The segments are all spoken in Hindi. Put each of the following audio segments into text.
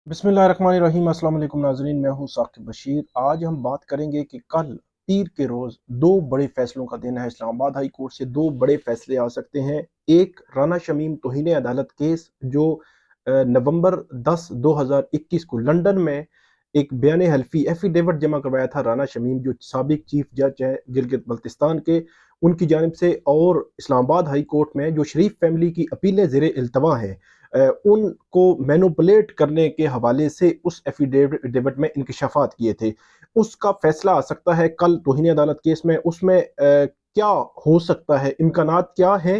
बिस्मिल्लाहिर्रहमानिर्रहीम। अस्सलाम वालेकुम नाज़रीन, मैं हूँ साकिब बशीर। आज हम बात करेंगे कि कल पीर के रोज़ दो बड़े फैसलों का दिन है। इस्लामाबाद हाई कोर्ट से दो बड़े फैसले आ सकते हैं। एक राना शमीम तौहीन अदालत केस जो नवंबर 10 2021 को लंदन में एक बयान हल्फी एफिडेविट जमा करवाया था राना शमीम जो साबिक चीफ जज है गिलगित बल्तिस्तान के, उनकी जानिब से, और इस्लामाबाद हाई कोर्ट में जो शरीफ फैमिली की अपीलें ज़ेरे इल्तवा हैं उनको मैनुपुलेट करने के हवाले से उस एफिडेविट में इंकशाफात किए थे। उसका फैसला आ सकता है कल तौहीन अदालत केस में। उसमें क्या हो सकता है, इम्कानात क्या हैं,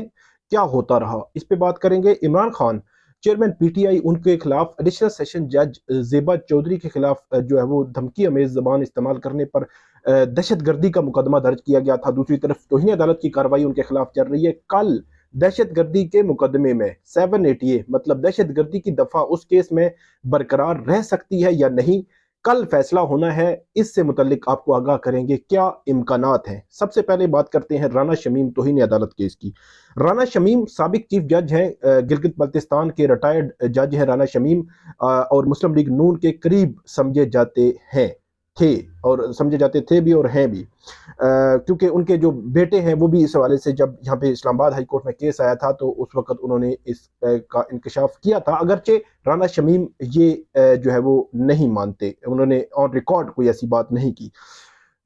क्या होता रहा, इस पे बात करेंगे। इमरान खान चेयरमैन पीटीआई, उनके खिलाफ एडिशनल सेशन जज जेबा चौधरी के खिलाफ जो है वो धमकी अमेज जबान इस्तेमाल करने पर दहशत गर्दी का मुकदमा दर्ज किया गया था। दूसरी तरफ तौहीन अदालत की कार्रवाई उनके खिलाफ चल रही है। कल दहशत गर्दी के मुकदमे में 780 मतलब दहशत गर्दी की दफा उस केस में बरकरार रह सकती है या नहीं, कल फैसला होना है। इससे मुतल्लिक आपको आगाह करेंगे क्या इम्कानात हैं। सबसे पहले बात करते हैं राना शमीम तौहीन अदालत केस की। राना शमीम साबिक चीफ जज हैं, गिलगित बल्तिस्तान के रिटायर्ड जज हैं राना शमीम, और मुस्लिम लीग नून के करीब समझे जाते हैं, थे, और समझे जाते थे भी और हैं भी, क्योंकि उनके जो बेटे हैं वो भी इस हवाले से, जब यहाँ पे इस्लामाबाद हाई कोर्ट में केस आया था तो उस वक्त उन्होंने इस का इंकशाफ किया था। अगरचे राना शमीम ये जो है वो नहीं मानते, उन्होंने ऑन रिकॉर्ड कोई ऐसी बात नहीं की।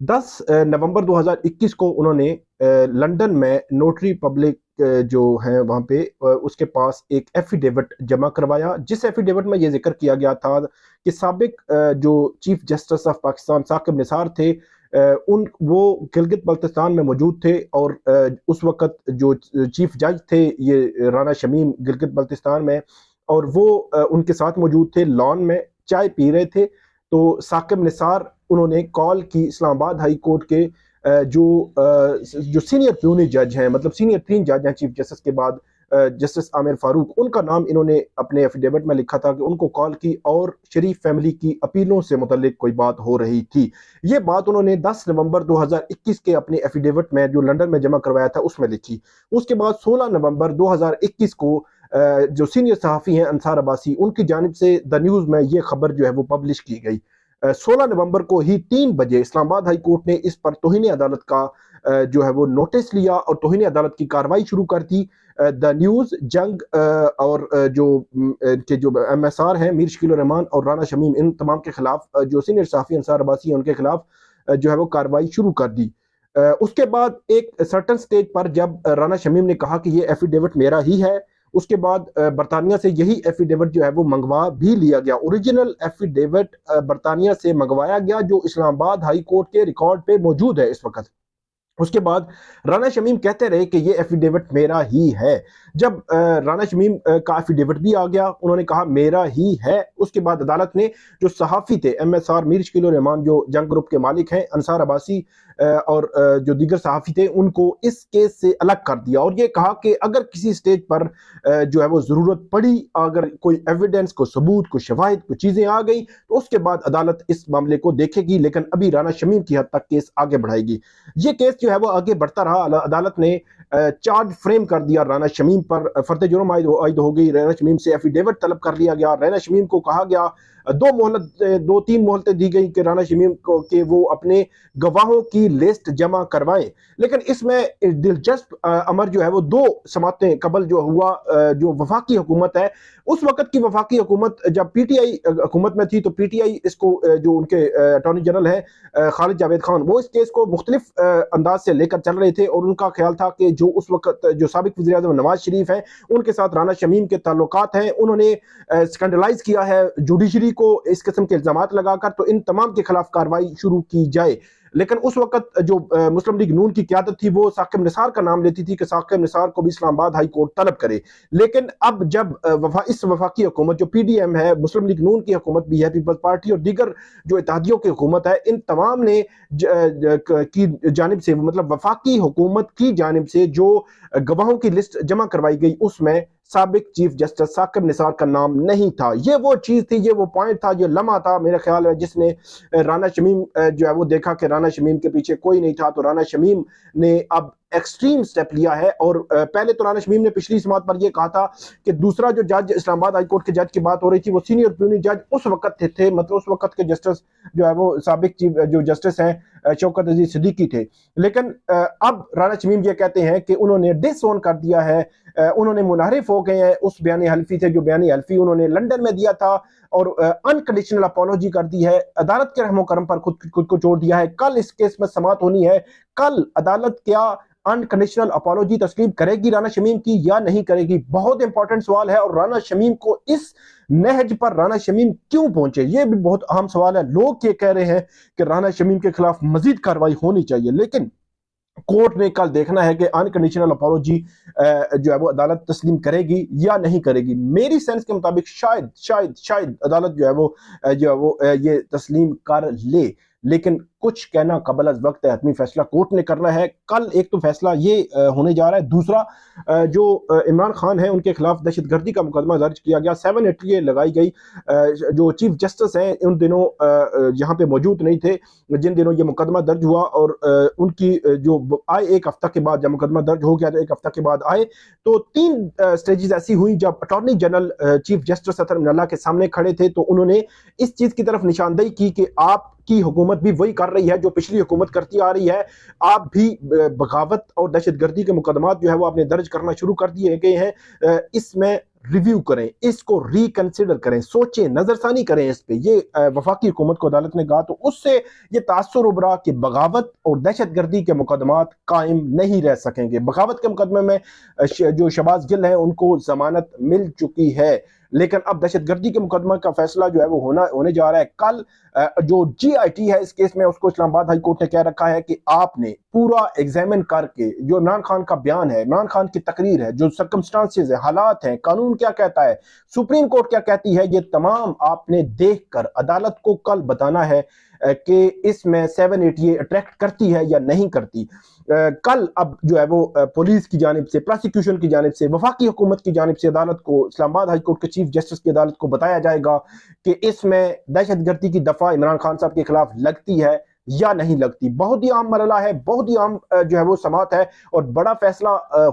10 नवंबर 2021 को उन्होंने लंदन में नोटरी पब्लिक जो है वहाँ पे उसके पास एक एफिडेविट जमा करवाया, जिस एफिडेविट में ये जिक्र किया गया था कि साबिक जो chief justice of Pakistan Saqib Nisar थे, उन वो गिलगित बल्तिस्तान में मौजूद थे, और उस वक्त जो चीफ जज थे ये राना शमीम गिलगित बल्तिस्तान में, और वो उनके साथ मौजूद थे, लॉन में चाय पी रहे थे। तो साकिब निसार उन्होंने कॉल की इस्लामाबाद हाई कोर्ट के जो सीनियर प्यूनी जज हैं, मतलब सीनियर 3 जज हैं चीफ जस्टिस के बाद, जस्टिस आमिर फारूक, उनका नाम इन्होंने अपने एफिडेविट में लिखा था कि उनको कॉल की और शरीफ फैमिली की अपीलों से मुतल्लिक कोई बात हो रही थी। ये बात उन्होंने 10 नवंबर 2021 के अपने एफिडेविट में जो लंदन में जमा करवाया था उसमें लिखी। उसके बाद 16 नवंबर 2021 को जो सीनियर सहाफ़ी हैं अंसार अब्बासी, उनकी जानिब से द न्यूज़ में ये खबर जो है वो पब्लिश की गई। 16 नवंबर को ही 3 बजे इस्लामाबाद हाई कोर्ट ने इस पर तौहीन अदालत का जो है वो नोटिस लिया और तौहीन अदालत की कार्रवाई शुरू कर दी। द न्यूज़, जंग और जो इनके जो एमएसआर हैं मीर शकील रहमान और राना शमीम, इन तमाम के खिलाफ जो सीनियर सहाफ़ी अंसार अब्बासी हैं उनके खिलाफ जो है वो कार्रवाई शुरू कर दी। उसके बाद एक सर्टन स्टेज पर जब राना शमीम ने कहा कि ये एफिडेविट मेरा ही है, उसके बाद बरतानिया से यही एफिडेविट जो है वो मंगवा भी लिया गया। ओरिजिनल एफिडेविट बरतानिया से मंगवाया गया जो इस्लामाबाद हाई कोर्ट के रिकॉर्ड पे मौजूद है इस वक्त। उसके बाद राना शमीम कहते रहे कि ये एफिडेविट मेरा ही है। जब राना शमीम का एफिडेविट भी आ गया, उन्होंने कहा मेरा ही है। उसके बाद अदालत ने जो सहाफ़ी थे एमएसआर मीर शकील रहमान जो जंग ग्रुप के मालिक हैं, अंसार अब्बासी और जो दीगर सहाफ़ी थे, उनको इस केस से अलग कर दिया और ये कहा कि अगर किसी स्टेज पर जो है वो ज़रूरत पड़ी, अगर कोई एविडेंस, को सबूत, को शवाहिद, को चीज़ें आ गई तो उसके बाद अदालत इस मामले को देखेगी, लेकिन अभी राना शमीम की हद तक केस आगे बढ़ाएगी। ये केस जो है वो आगे बढ़ता रहा। अदालत ने चार्ज फ्रेम कर दिया राना शमीम पर, फर्द जुर्म आयद हो गई, राना शमीम से एफिडेविट तलब कर लिया गया। राना शमीम को कहा गया 2-3 मोहलतें दी गई कि राना शमीम को कि वो अपने गवाहों की लिस्ट जमा करवाएं। लेकिन इसमें दिलचस्प अमर जो है वो 2 समातें कबल जो हुआ, जो वफाकी हुकूमत है, उस वक्त की वफाकी हुकूमत जब पीटीआई हुकूमत में थी तो पीटीआई इसको जो उनके अटॉर्नी जनरल है खालिद जावेद खान, वो इस केस को मुख्तलिफ अंदाज से लेकर चल रहे थे और उनका ख्याल था कि जो उस वक्त जो साबिक वज़ीर आज़म नवाज शरीफ हैं उनके साथ राना शमीम के ताल्लुकात हैं, उन्होंने स्कैंडलाइज किया है जुडिशरी को इस किस्म के इल्जामात लगाकर, तो इन तमाम के खिलाफ कार्रवाई शुरू की जाए। लेकिन उस वक्त जो मुस्लिम लीग नून की क्यादत थी वो साकिब निसार का नाम लेती थी कि साकिब निसार को भी इस्लामाबाद हाई कोर्ट तलब करे। लेकिन अब जब इस वफाकी हुकूमत जो पीडीएम है, मुस्लिम लीग नून की हुकूमत भी है, पीपल्स पार्टी और दीगर जो इत्तेहादियों की हुकूमत है, इन तमाम ने की जानिब से, मतलब वफाकी हुकूमत की जानिब से जो गवाहों की लिस्ट जमा करवाई गई उसमें साबिक चीफ जस्टिस साकिब निसार का नाम नहीं था। ये वो चीज़ थी, ये वो पॉइंट था, ये लम्हा था मेरे ख्याल में जिसने राना शमीम जो है वो देखा कि राना शमीम के पीछे कोई नहीं था, तो राना शमीम ने अब एक्सट्रीम स्टेप लिया है। और पहले तो राना शमीम ने पिछली समात पर यह कहा था कि दूसरा जो जज इस्लामाबाद हाई कोर्ट के जज की बात हो रही थी वो सीनियर प्यूनी जज उस वक्त थे, मतलब उस वक्त के जस्टिस जो है वो साबिक चीफ जो जस्टिस हैं शौकत अजीज सिद्दीकी थे। लेकिन अब राना शमीम ये कहते हैं कि उन्होंने डिसओन कर दिया है, उन्होंने मुनारिफ हो गए हैं उस बयान हल्फी से जो बयान हल्फी उन्होंने लंदन में दिया था और अनकंडीशनल अपॉलॉजी कर दी है, अदालत के रहमो करम पर खुद को छोड़ दिया है। कल इस केस में समात होनी है, कल अदालत क्या अनकंडीशनल अपॉलॉजी तस्लीम करेगी राना शमीम की या नहीं करेगी? बहुत इंपॉर्टेंट सवाल है। और राना शमीम को इस नहज पर राना शमीम क्यों पहुंचे, यह भी बहुत अहम सवाल है। लोग ये कह रहे हैं कि राना शमीम के खिलाफ मजीद कार्रवाई होनी चाहिए, लेकिन कोर्ट ने कल देखना है कि अनकंडीशनल अपॉलॉजी जो है वो अदालत तस्लीम करेगी या नहीं करेगी। मेरी सेंस के मुताबिक शायद अदालत जो है वो ये तस्लीम कर ले, लेकिन कुछ कहना कबल अज वक्त है। हतमी फैसला कोर्ट ने करना है। कल एक तो फैसला ये होने जा रहा है, दूसरा जो इमरान खान है उनके खिलाफ दहशतगर्दी का मुकदमा दर्ज किया गया, 780 लगाई गई। जो चीफ जस्टिस हैं उन दिनों यहाँ पे मौजूद नहीं थे जिन दिनों ये मुकदमा दर्ज हुआ, और उनकी जो आए एक हफ्ता के बाद, जब मुकदमा दर्ज हो गया तो एक हफ्ता के बाद आए, तो 3 स्टेजेस ऐसी हुई जब अटॉर्नी जनरल चीफ जस्टिस अतर मिनल्ला के सामने खड़े थे तो उन्होंने इस चीज की तरफ निशानदेही की कि आपकी हुकूमत भी वही कर रही है जो पिछली हुकूमत करती आ रही है, आप भी बगावत और दहशतगर्दी के मुकदमात जो है वो आपने दर्ज करना शुरू कर दिए गए हैं, इसमें रिव्यू करें, इसको रिकंसिडर करें, सोचें, नजरसानी करें इस पे। ये वफाकी हुकूमत को अदालत ने कहा, तो उससे ये तासुर उभरा कि बगावत और दहशतगर्दी के मुकदमात कायम नहीं रह सकेंगे। बगावत के मुकदमे में जो शहबाज गिल है उनको जमानत मिल चुकी है, लेकिन अब दहशतगर्दी के मुकदमा का फैसला जो है वो होने जा रहा है कल। जो GIT है इस केस में, उसको इस्लामाबाद हाई कोर्ट ने कह रखा है कि आपने पूरा एग्जामिन करके जो इमरान खान का बयान है, इमरान खान की तकरीर है, जो सर्कमस्टांसेस है, हालात हैं, कानून क्या कहता है, सुप्रीम कोर्ट क्या कहती है, ये तमाम आपने देखकर अदालत को कल बताना है कि इसमें 780 अट्रैक्ट करती है या नहीं करती। कल अब जो है वो पुलिस की जानिब से, प्रोसिक्यूशन की जानिब से, वफाकी हुकूमत की जानिब से अदालत को, इस्लामाबाद हाई कोर्ट के चीफ जस्टिस की अदालत को बताया जाएगा कि इसमें दहशतगर्दी की दफा इमरान खान साहब के खिलाफ लगती है या नहीं लगती। बहुत ही आम मरला है, बहुत ही आम जो है वो समात है और बड़ा फैसला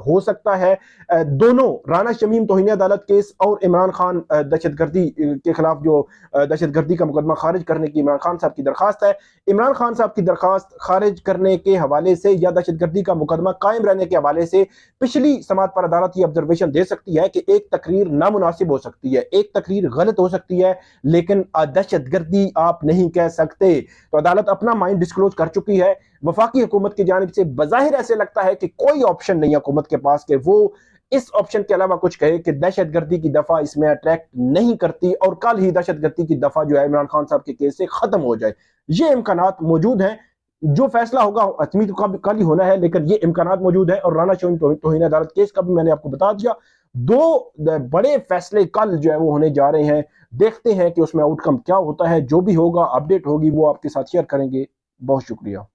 हो सकता है। दोनों राना शमीम तौहीन अदालत केस और इमरान खान दहशतगर्दी के खिलाफ जो दहशतगर्दी का मुकदमा खारिज करने की इमरान खान साहब की दरखास्त है, इमरान खान साहब की दरखास्त खारिज करने के हवाले से या दहशतगर्दी का मुकदमा कायम रहने के हवाले से पिछली समात पर अदालत ये ऑब्जर्वेशन दे सकती है कि एक तकरीर नामुनासिब हो सकती है, एक तकरीर गलत हो सकती है, लेकिन दहशतगर्दी आप नहीं कह सकते। तो अदालत अपना माइंड डिस्क्लोज कर चुकी है। वफाकी हुकूमत की जानिब से बज़ाहिर ऐसे लगता है कि कोई ऑप्शन नहीं है हुकूमत के पास कि वो इस ऑप्शन के अलावा कुछ कहे कि दहशतगर्दी की दफा इसमें अट्रैक्ट नहीं करती और कल ही दहशतगर्दी की दफा जो है इमरान खान साहब के केस से खत्म हो जाए। ये इम्कानात मौजूद हैं। जो फैसला होगा हतमी तो कल ही होना है, लेकिन ये इम्कानात मौजूद है। और राना शमीम तौहीन अदालत केस का भी मैंने आपको बता दिया। 2 बड़े फैसले कल जो है वो होने जा रहे हैं। देखते हैं कि उसमें आउटकम क्या होता है। जो भी होगा अपडेट होगी वो आपके साथ शेयर करेंगे। बहुत शुक्रिया।